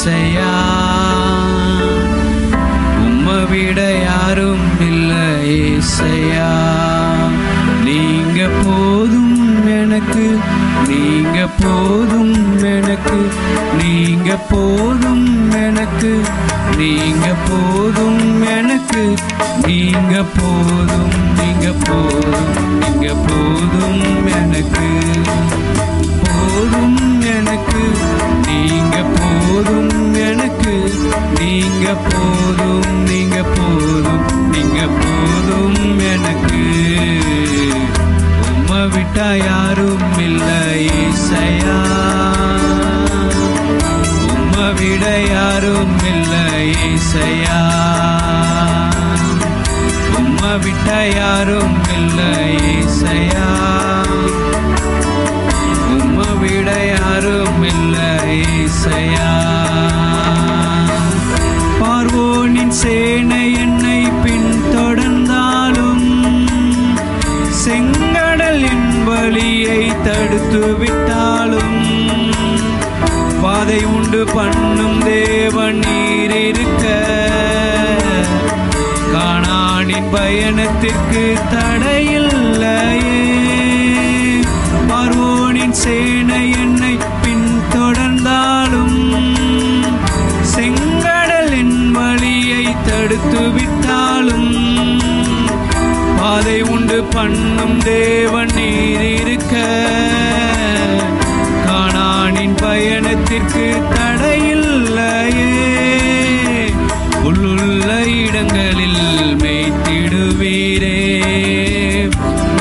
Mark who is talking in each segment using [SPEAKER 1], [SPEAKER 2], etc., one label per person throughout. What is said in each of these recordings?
[SPEAKER 1] ஏசையா, உம்மை விட யாரும் இல்லை ஏசையா. நீங்க போதும் எனக்கு, நீங்க போதும் எனக்கு, நீங்க போதும் எனக்கு, நீங்க போதும் எனக்கு, நீங்க போதும், நீங்க போதும், நீங்க போதும் எனக்கு, போதும் எனக்கு, நீங்க போதும் எனக்கு, நீங்க போதும், நீங்க போதும், நீங்க போதும் எனக்கு. உம்மை விட்டா யாரும் இல்லை ஏசையா, உம்மை விட யாரும் இல்லை ஏசையா, உம்மை விட்டா யாரும் இல்லை ஏசையா, உம்மை விட யாரும் இல்லை ஏசையா. பார்வோனின் சேனை என்னை பின்தொடர்ந்தாலும், செங்கடல் என் வழியை தடுத்து விட்டாலும், பாதை உண்டு பண்ணும் தேவன் நீர் இருக்க, கானானின் பயணத்திற்கு தடையில்லையே. பார்வோனின் சேனை என்னை பின்தொடர்ந்தாலும், செங்கடல் என் வழியை தடுத்து விட்டாலும், பாதை உண்டு பண்ணும் தேவன் நீர் இருக்க, கானானின் பயணத்திற்கு தடையில்லையே. உள்ளுள்ள இடங்களில் மேய்த்திடுவீரே,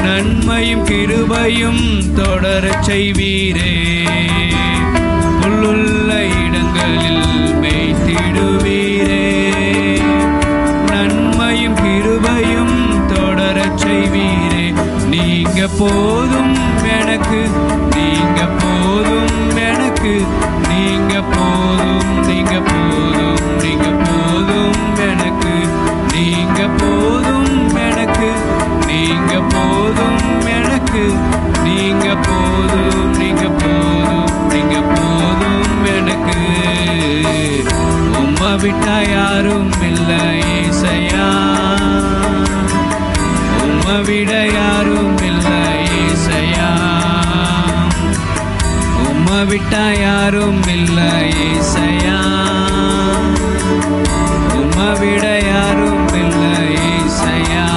[SPEAKER 1] நன்மையும் கிருபையும் தொடரச் செய்வீரே. உள்ளுள்ள இடங்களில் மேய்த்திடுவீரே, நன்மையும் கிருபையும் தொடரச் செய்வீரே. நீங்க போதும் எனக்கு, நீங்க போதும் எனக்கு, நீங்க போதும், நீங்க போதும், நீங்க போதும் எனக்கு, நீங்க போதும் எனக்கு, நீங்க போதும் எனக்கு, நீங்க போதும், நீங்க போதும், நீங்க போதும் எனக்கு. உம்மை விட்டா யாரும் இல்லை ஏசையா, உம்மை விட யாரும் இல்லை ஏசையா, உம்மை விட்டா யாரும் இல்லை ஏசையா, உம்மை விட யாரும் இல்லை ஏசையா.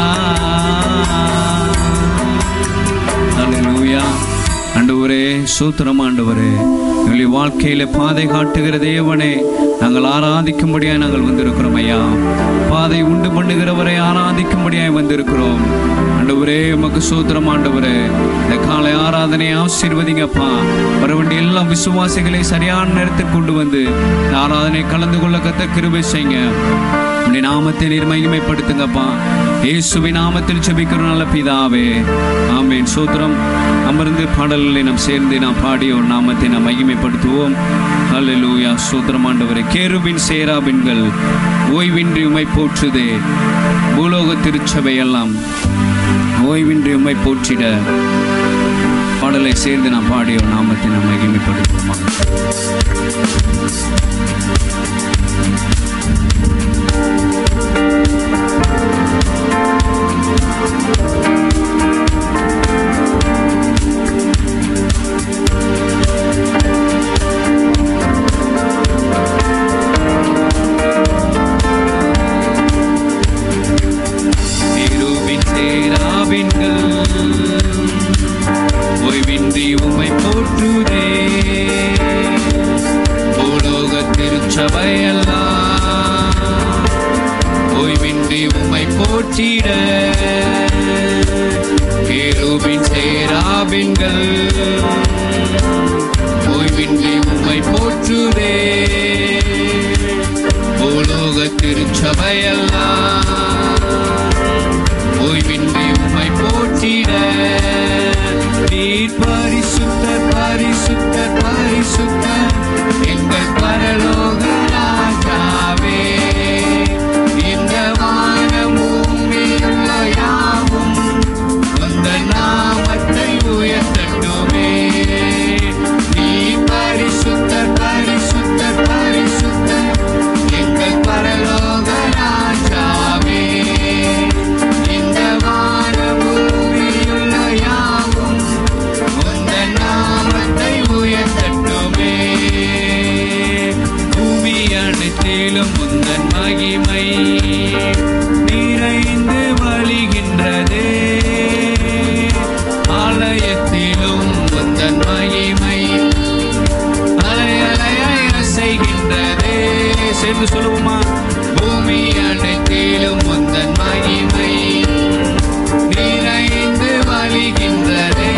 [SPEAKER 1] அல்லேலூயா. ஆண்டவரே ஸ்தோத்திரம் ஆண்டவரே, எங்களுடைய வாழ்க்கையில பாதை காட்டுகிற தேவனே, நாங்கள் ஆராதிக்கும்படியாய் நாங்கள் வந்திருக்கிறோம் ஐயா. பாதை உண்டு பண்ணுகிறவரை ஆராதிக்கும்படியாய் வந்திருக்கிறோம் ஆண்டவரே. உமக்கு ஸ்தோத்திரம் ஆண்டவரே. இந்த காலை ஆராதனை ஆசீர்வதிங்கப்பா. வர வேண்டிய எல்லா விசுவாசிகளையும் சரியான நேரத்தில் கொண்டு வந்து இந்த ஆராதனை கலந்து கொள்ள கர்த்தர் கிருபை செய்யுங்க. உம்முடைய நாமத்தை நீர் மகிமைப்படுத்துங்கப்பா. இயேசுவின் நாமத்தில் ஜெபிக்கிறோம் நல்ல பிதாவே, ஆமென். ஸ்தோத்திரம். அமர்ந்து பாடல்களை நாம் சேர்ந்து நாம் பாடி ஒரு நாமத்தை நாம் மகிமைப்படுத்துவோம். அல்லேலூயா. ஸ்தோத்திரம் ஆண்டவரே. கேருபின் சேராபின்கள் ஓய்வின்றி உம்மை போற்றுதே, பூலோக திருச்சபை எல்லாம் ஓய்வின்றி உம்மை போற்றிட. பாடலை சேர்ந்து நாம் பாடி ஒரு நாமத்தை நாம் மகிமைப்படுத்துவோமா. ஓய்வின்றி உம்மை போற்றுதே, பூலோக திருச்சபையெல்லாம் ஓய்வின்றி உம்மை போற்றிட. கேருபின் சேராபின்கள் ஓய்வின்றி உம்மை போற்றுதே, பூலோக திருச்சபையெல்லாம் ஓய்வின்றி உம்மை போற்றிட. நீர் பரிசுத்தர் பரிசுத்தர் பரிசுத்தர் எங்கள் பரலோக ராஜாவே. இந்த வானமும் யாவும் உந்தன் நாமத்தை உயர்த்தட்டுமே. நீ பரிசுத்தர் பரிசுத்தர் பரிசுத்தர் எத்திலும் உந்தன் மகிமை நிறைந்து வழிகின்றது. ஆலயத்திலும் உந்தன் மகிமை அலை அலையாய் அசைகின்றது. சேர்ந்து சொல்லுவோமா? பூமி அனைத்திலும் உந்தன் மகிமை நிறைந்து வழிகின்றது.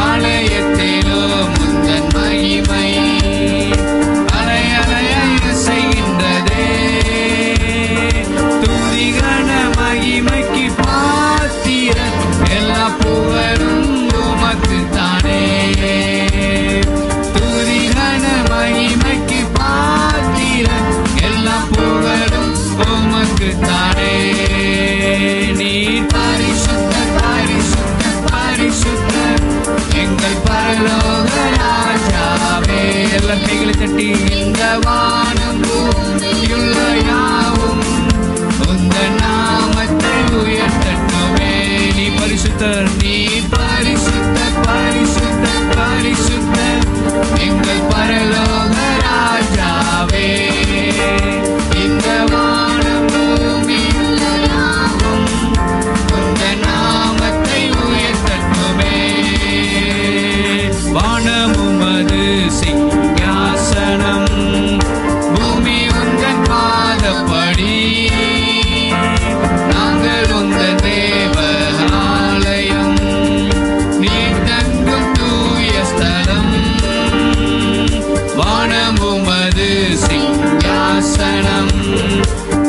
[SPEAKER 1] ஆலயத்திலும் உந்தன் மகிமை அலை அலையாய் அசைகின்றது. துதிகன மகிமைக்கு பாத்திரன் எல்லா புகழும் உமக்கு தானே. துதிகன மகிமைக்கு பாத்திரன் எல்லா புகழும் உமக்கு தானே. நீர் பரிசுத்தர் பரிசுத்தர் பரிசுத்தர் எங்கள் பரலோக ராஜாவே. எல்லா கைகளை தட்டி இந்த வானம் பூமியுள்ள யாவும் உந்தன் நாமத்தை உயர்த்தட்டுமே. நீ பரிசுத்தர், நீ பரிசுத்தர் பரிசுத்தர் பரிசுத்தர் எங்கள் பரலோக ராஜாவே. இந்த வானம் பூமியுள்ள யாவும் உந்தன் நாமத்தை உயர்த்தட்டுமே. வானமும் அது சிங்காசனம், பூமி உந்தன் பாதப்படி. நாங்கள் உந்தன் தேவ ஆலயம், நீ தங்கும் தூய ஸ்தலம். வானமும் அது சிங்காசனம்,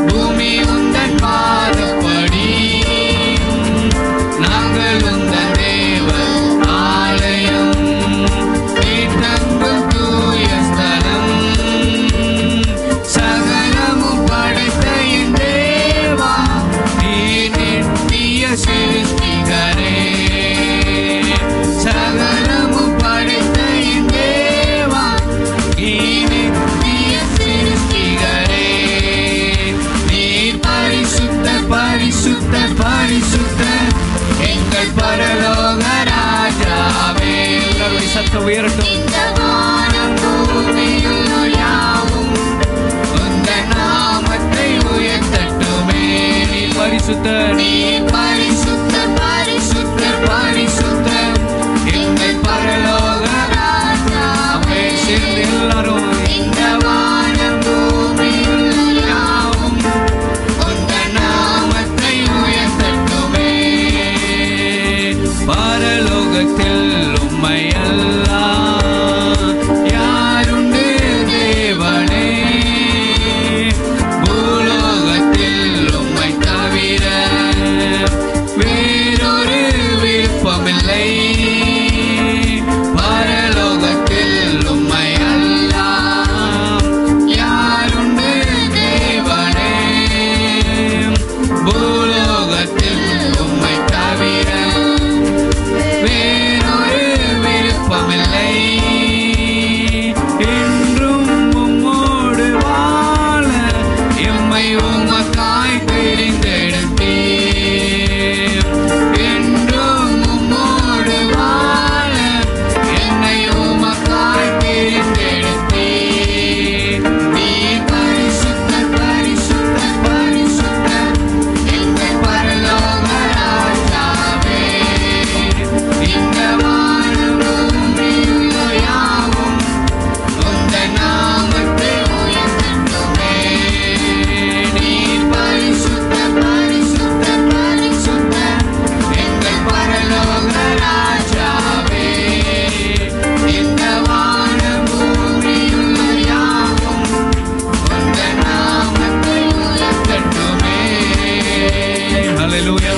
[SPEAKER 1] பூமி உந்தன் பாதப்படி. நாங்கள் உந்தன் தேவ ஆலயம், நீ தங்கும் தூய ஸ்தலம். சகலமும் படைத்த என் தேவா, நீ நித்திய சிருஷ்டிகரே. சகலமும் படைத்த என் தேவா, நீ நித்திய சிருஷ்டிகரே. நீர் பரிசுத்தர் பரிசுத்தர் பரிசுத்தர் எங்கள் பரலோக ராஜாவே. எல்லாருடைய சத்தம் உயரட்டும். இந்த வானம் பூமியுள்ள யாவும் உந்தன் நாமத்தை உயர்த்தட்டுமே. நீ பரிசுத்தர், நீ பரிசுத்தர் பரிசுத்தர் பரிசுத்தர் எங்கள் பரலோக ராஜாவே. சேர்ந்து எல்லாரும் இந்த வானம் பூமியுள்ள யாவும் உந்தன் நாமத்தை உயர்த்தட்டுமே. பரலோகத்தில் உம்மை அல்லால் யாருண்டு தேவனே. பூலோகத்தில் உம்மை தவிர வேறொரு விருப்பமில்லை. பரலோகத்தில் உம்மை அல்லால் யாருண்டு தேவனே. பூலோகத்தில் உம்மை தவிர வேறொரு விருப்பமில்லை. என்றும் உம்மோடு வாழ எம்மை உமக்காய் தெரிந்தெடுத்தீர். என்றும் உம்மோடு வாழ என்னை உமக்காய் தெரிந்தெடுத்தீர். நீ பரிசுத்தர் பரிசுத்தர் பரிசுத்தர் எங்கள் பரலோக ராஜாவே. இந்த வானம் பூமியுள்ள யாவும் உந்தன் நாமத்தை உயர்த்தட்டுமே. நீர் பரிசுத்தர் பரிசுத்தர் பரிசுத்தர் எங்கள் பரலோக ராஜாவே. இந்த வானம் பூமியுள்ள யாவும் உந்தன் நாமத்தை உயர்த்தட்டுமே. ஹல்லேலூயா.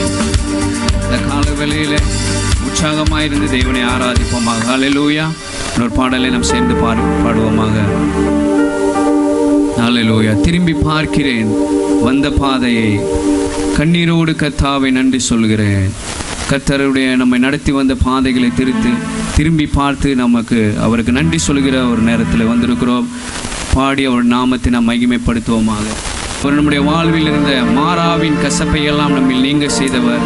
[SPEAKER 1] இந்த கால வேளையிலே உற்சாகமாயிருந்து தேவனை ஆராதிப்போமாக. ஹல்லேலூயா. ஒரு பாடலை நாம் சேர்ந்து பாடுவோமாக. ஹல்லேலூயா. திரும்பி பார்க்கிறேன் வந்த பாதையை, கண்ணீரோடு கர்த்தாவை நன்றி சொல்கிறேன். கர்த்தருடைய நம்மை நடத்தி வந்த பாதைகளை திரும்பி பார்த்து நமக்கு அவருக்கு நன்றி சொல்கிற ஒரு நேரத்தில் வந்திருக்கிறோம். பாடி அவர் நாமத்தை நாம் மகிமைப்படுத்துவோமாக. அவர் நம்முடைய வாழ்வில் இருந்த மாறாவின் கசப்பை எல்லாம் நம்மில் நீங்க செய்தவர்,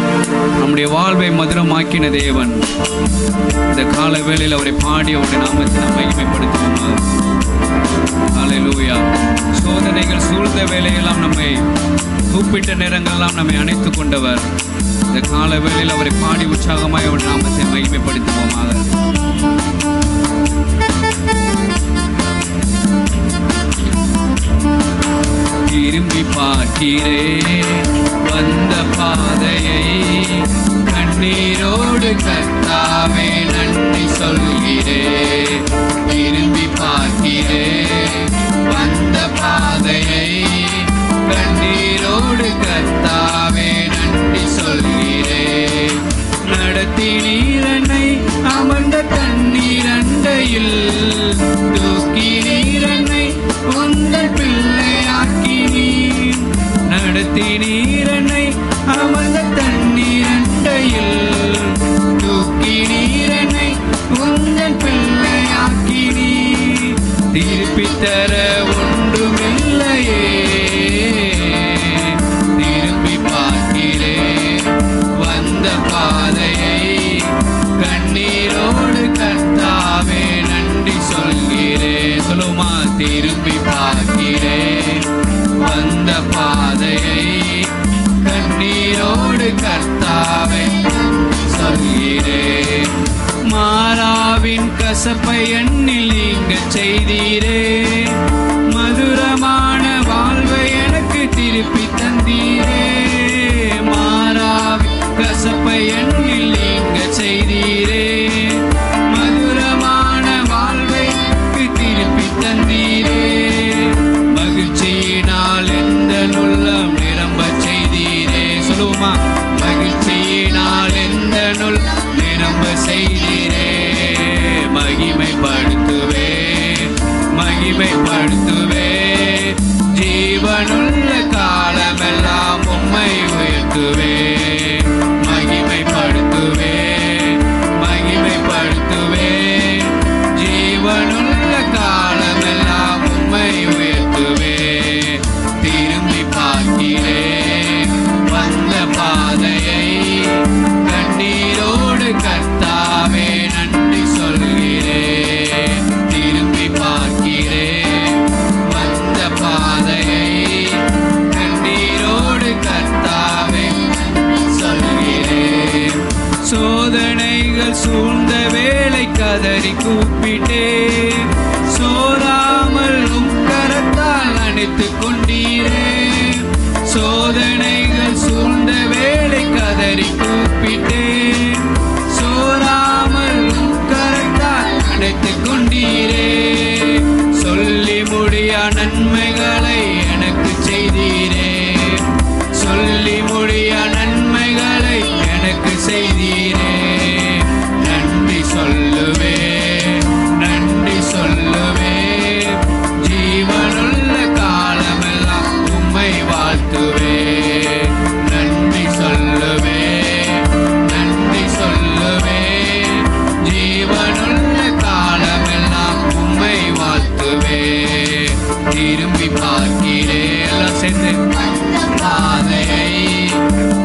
[SPEAKER 1] நம்முடைய வாழ்வை மதுரமாக்கின தேவன். இந்த கால வேளையில் அவரை பாடி அவருடைய நாமத்தை நாம் மகிமைப்படுத்துவோமாக. ஹல்லேலூயா. சூழ்ந்த வேலையெல்லாம் நம்மை கூப்பிட்ட நேரங்களெல்லாம் நம்மை அணைத்து கொண்டவர். இந்த கால வேளையில் அவரை பாடி உற்சாகமாய் அவர் நாமத்தை மகிமைப்படுத்துவோமாக. திரும்பி பார்க்கிறேன் வந்த பாதையை, கண்ணீரோடு கர்த்தாவே நன்றி சொல்கிறேன். திரும்பி பார்க்கிறேன் வந்த பாதையை, கண்ணீரோடு கர்த்தாவே நன்றி சொல்கிறேன். நடத்தினீர் என்னை அமர்ந்த தண்ணீர் அண்டையில், தூக்கினீர் என்னை உங்கள் பிள்ளையாக்கினீர். நடத்தினீர் என்னை அமர்ந்த தண்ணீர் அண்டையில், தூக்கினீர் என்னை உங்கள் பிள்ளையாக்கினீர். திருப்பி தர ஒன்றுமில்லையே, திரும்பி பார்க்கிறேன் வந்த பாதையை, கண்ணீரோடு கர்த்தாவே நன்றி சொல்கிறேன். சொல்லுமா, திரும்பி பார்க்கிறேன் வந்த பாதையை, கண்ணீரோடு கர்த்தாவே சொல்கிறேன். மாறாவின் கசப்பை எண்ணில் நீங்க செய்தீரே, மதுரமான வாழ்வை எனக்கு திருப்பி தந்தீரே. மாறாவின் கசப்பை எண்ணில் நீங்க செய்தீரே, மதுரமான வாழ்வை திருப்பி தந்தீரே. மகிழ்ச்சியினால் எந்த உள்ளம் நிரம்ப செய்தீரே. சொல்லுமா, மகிழ்ச்சியினால் எந்த நிரம்ப செய்தீரே. மகிமைப்படுத்துவே மகிமைப்படுத்துவே, ஜீவனுள்ள காலமெல்லாம் உம்மை உயர்த்துவே. மகிமைப்படுத்துவே மகிமைப்படுத்துவே, ஜீவனுள்ள காலமெல்லாம் உம்மை உயர்த்துவே. திரும்பி பார்க்கிறேன் வந்த பாதையை, கண்ணீரோடு கர்த்தாவே நன்றி சொல்கிறேன். திரும்பி பார்க்கிறேன் வந்த பாதையை, கண்ணீரோடு கர்த்தாவே சொல்கிறேன். சோதனைகள் சூழ்ந்த வேளை கதறி கூப்பிட்டேன், சோராமல் உம் கரத்தால் அணைத்துக் கொண்டீரே. சோதனைகள் சூழ்ந்த வேளை கதறி கூப்பிட்டேன், சோராமல் உம் கரத்தால் அணைத்துக் கொண்டீரே. சொல்லி முடியா நன்மைகளை எனக்கு செய்தீரே, சொல்லி முடியா நன்மைகளை எனக்கு செய்தீரே. நன்றி சொல்லுவே நன்றி சொல்லுவே, ஜீவனுள்ள காலமெல்லாம் உம்மை வாழ்த்துவே. நன்றி சொல்லுவே நன்றி சொல்லுவே, ஜீவனுள்ள காலமெல்லாம் உம்மை வாழ்த்துவே. திரும்பி பார்க்கிறேன் எல்லாம் சேர்ந்து பாதையை,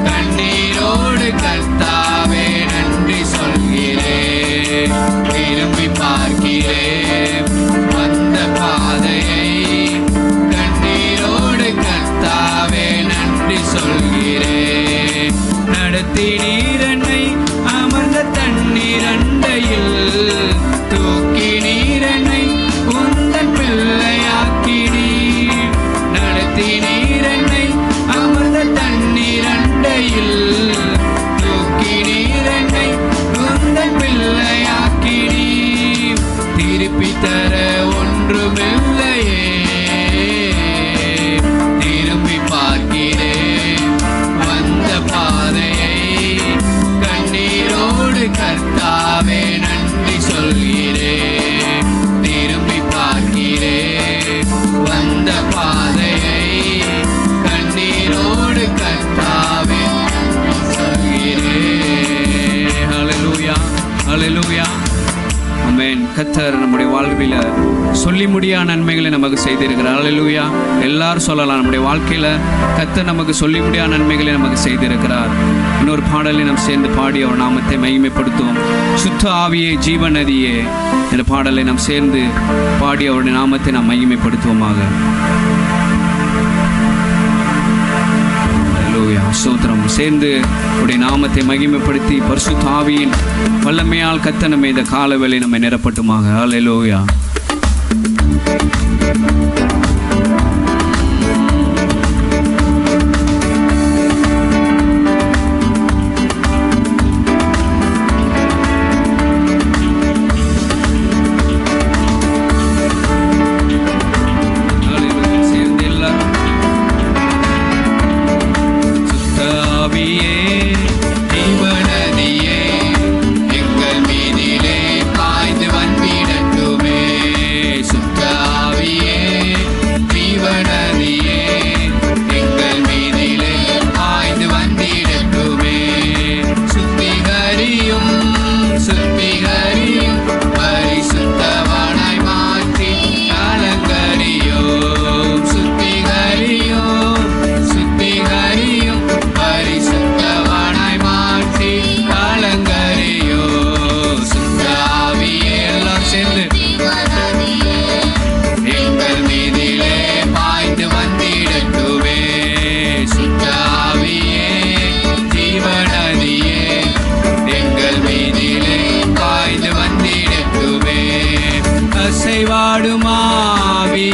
[SPEAKER 1] கண்ணீரோடு கர்த்தாவே நன்றி சொல்கிறேன். திரும்பி பார்க்கிறேன் வந்த பாதையை, கண்ணீரோடு கர்த்தாவே நன்றி சொல்கிறேன். நடத்தினீர் என்னை அமர்ந்த தண்ணீர் அண்டையில், தூக்கினீர் என்னை உந்தன் பிள்ளையாக்கினீர். நடத்தினீர் என்னை அமர்ந்த தண்ணீர் அண்டையில், தூக்கினீர் என்னை உந்தன் பிள்ளையாக்கினீர். திருப்பி தர ஒன்றுமில்லையே, திரும்பி பார்க்கிறேன் வந்த பாதையை, கண்ணீரோடு கர்த்தாவே நன்றி சொல்கிறேன். திரும்பி பார்க்கிறேன் வந்த பாதையை, கண்ணீரோடு கர்த்தாவே சொல்கிறேன். ஹல்லேலூயா ஹல்லேலூயா ஆமென். கர்த்தர் நம்முடைய வாழ்வில் சொல்லி முடியா நன்மைகளை நமக்கு செய்திருக்கிறார். ஹல்லேலூயா. எல்லாரும் சொல்லலாம், நம்முடைய வாழ்க்கையில் கர்த்தர் நமக்கு சொல்லி முடியா நன்மைகளை நமக்கு செய்திருக்கிறார். இன்னொரு பாடலை நாம் சேர்ந்து பாடி அவர் நாமத்தை மகிமைப்படுத்துவோம். சுத்த ஆவியே ஜீவ நதியே என்ற பாடலை நாம் சேர்ந்து பாடி அவருடைய நாமத்தை நாம் மகிமைப்படுத்துவோமாக. அல்லேலூயா. ஸ்தோத்திரம். சேர்ந்து உடைய நாமத்தை மகிமைப்படுத்தி பரிசுத்த ஆவியின் வல்லமையால் கர்த்தர் இந்த காலவேளை நம்மை நிரப்பட்டுமாக. அல்லேலூயா.
[SPEAKER 2] Avi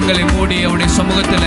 [SPEAKER 1] கண்களை மூடி அவருடைய சமூகத்தில்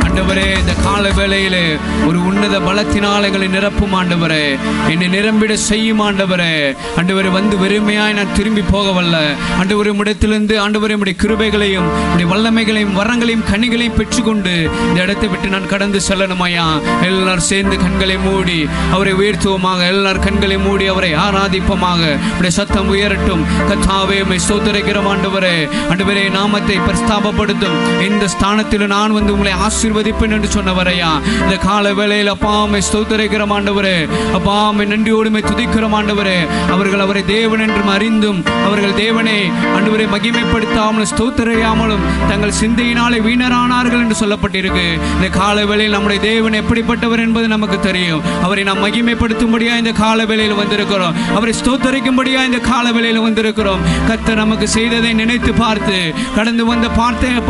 [SPEAKER 1] ஆண்டவரே இந்த கால வேளையிலே ஒரு உன்னத பலத்தினால் எங்களை நிரப்பும் ஆண்டவரே, என்னை நிரம்பிட செய்யும் ஆண்டவரே. ஆண்டவரே, வந்து வெறுமையாய் நான் திரும்பி போகவல்ல ஆண்டவரே, இடத்திலிருந்து ஆண்டவரே உடைய கிருபைகளையும் உடைய வல்லமைகளையும் வரங்களையும் கனிகளையும் பெற்றுக்கொண்டு இந்த இடத்தை விட்டு நான் கடந்து செல்லணும் ஐயா. எல்லாரும் சேர்ந்து கண்களை மூடி அவரை உயர்த்துவோமாக. எல்லாரும் கண்களை மூடி அவரை ஆராதிப்போமாக. உடைய சத்தம் உயரட்டும். கர்த்தாவே, உம்மை ஸ்தோத்திரிக்கிறோம் ஆண்டவரே. ஆண்டவரே, நாமத்தை பிரஸ்தாபப்படுத்தும் இந்த ஸ்தானத்தில் நான் வந்து உங்களை ஆசீர்வதிப்பேன் என்று சொன்னவரையா, இந்த கால வேளையில் அப்பா உம்மை ஸ்தோத்திரிக்கிறோம் ஆண்டவரே. அப்பா உம்மை நன்றியோடு துதிக்கிறோம் ஆண்டவரே. அவர்கள் அவரை தேவன் என்றும் அறிந்தும் அவர்கள் தேவனை ஆண்டவரை மகிமைப்படுத்தாமலும் ஸ்தோத்திரியாமலும் தங்கள் சிந்தையினாலே வீணரானார்கள் என்று சொல்லப்பட்டிருக்கு. இந்த கால வேளையில் நம்முடைய தேவன் எப்படிப்பட்டவர் என்பது நமக்கு தெரியும். அவரை நாம் மகிமைப்படுத்தும்படியா இந்த கால வேளையில் வந்திருக்கிறோம். அவரை ஸ்தோத்திரிக்கும்படியா இந்த கால வேளையில் வந்திருக்கிறோம். கர்த்தர் நமக்கு செய்ததை நினைத்து பார்த்து கடந்து வந்த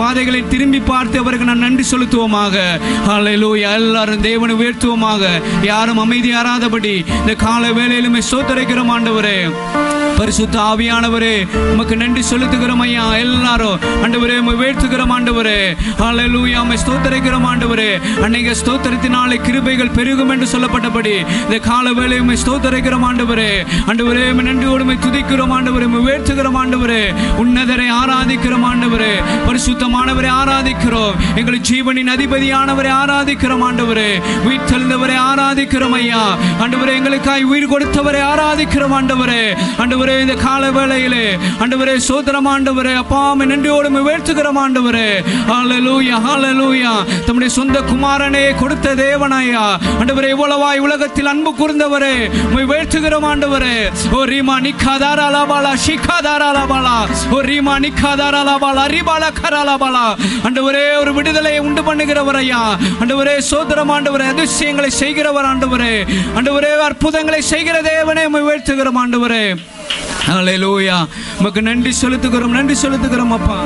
[SPEAKER 1] பாதைகளை திரும்பி பார்த்து அவருக்கு நான் நன்றி செலுத்துவோமாக. ஹல்லேலூயா. எல்லாரும் தேவனை உயர்த்துவோமாக. யாரும் அமைதியாராதபடி இந்த கால வேளையிலுமே ஸ்தோத்திரிக்கிறோம் ஆண்டவரே. பரிசுத்த ஆவியானவரே, உமக்கு நன்றி செலுத்துகிறோம் ஐயா. எல்லாரும் ஆண்டவரே உம்மை உயர்த்துகிறோம் ஆண்டவரே. ஹல்லேலூயா. உம்மை ஸ்தோத்திரிக்கிறோம் ஆண்டவரே. அன்னைக்கு ஸ்தோத்திரத்தினாலே கிருபைகள் பெருகும் என்று சொல்லப்பட்டபடி இந்த கால வேளை உம்மை ஸ்தோத்திரிக்கிறோம் ஆண்டவரே. ஆண்டவரே, உம்மை நன்றியோடு உம்மை துதிக்கிறோம் ஆண்டவரே. உம்மை உயர்த்துகிறோம் ஆண்டவரே. உன்னதரை ஆராதிக்கிறோம் ஆண்டவரே. பரிசுத்தமானவரை ஆராதிக்கிறோம். எங்கள் ஜீவனின் அதிபதியானவரை ஆராதிக்கிறோம் ஆண்டவரே. உயிர் தெழுந்தவரை ஆராதிக்கிறோம் ஐயா. ஆண்டவரே, எங்களுக்காய் உயிர் கொடுத்தவரை ஆராதிக்கிறோம் ஆண்டவரே. ஆண்டவரே, இந்த கால வேளையிலே ஆண்டவரே சோதரம் ஆண்டவரே, அப்பா உம்மை நன்றியோடு உம்மை உயர்த்துகிறோம் ஆண்டவரே. ஹல்லேலூயா, ஹல்லேலூயா. தம்முடைய சொந்த குமாரனை கொடுத்த தேவனாயா ஆண்டவரே, இவ்வளவாய் உலகத்தில் அன்பு கூர்ந்தவரே, உம்மை உயர்த்துகிறோம் ஆண்டவரே. ஓ ரீமா நிக்காதாரா லாபாலா ஷிகாதாரா லாபாலா ஓ ரீமா நிக்காதாரா லாபாலா ரிபாலா கராலாபாலா. ஆண்டவரே, ஒரு விடுதலையை உண்டு பண்ணுகிறவர் ஐயா. ஆண்டவரே சோதரம் ஆண்டவரே, அதிசயங்களை செய்கிறவர் ஆண்டவரே. ஆண்டவரே, அற்புதங்களை செய்கிற தேவனே, உம்மை உயர்த்துகிறோம் ஆண்டவரே. ஹல்லேலூயா. உமக்கு நன்றி செலுத்துகிறோம், நன்றி செலுத்துகிறோம் அப்பா.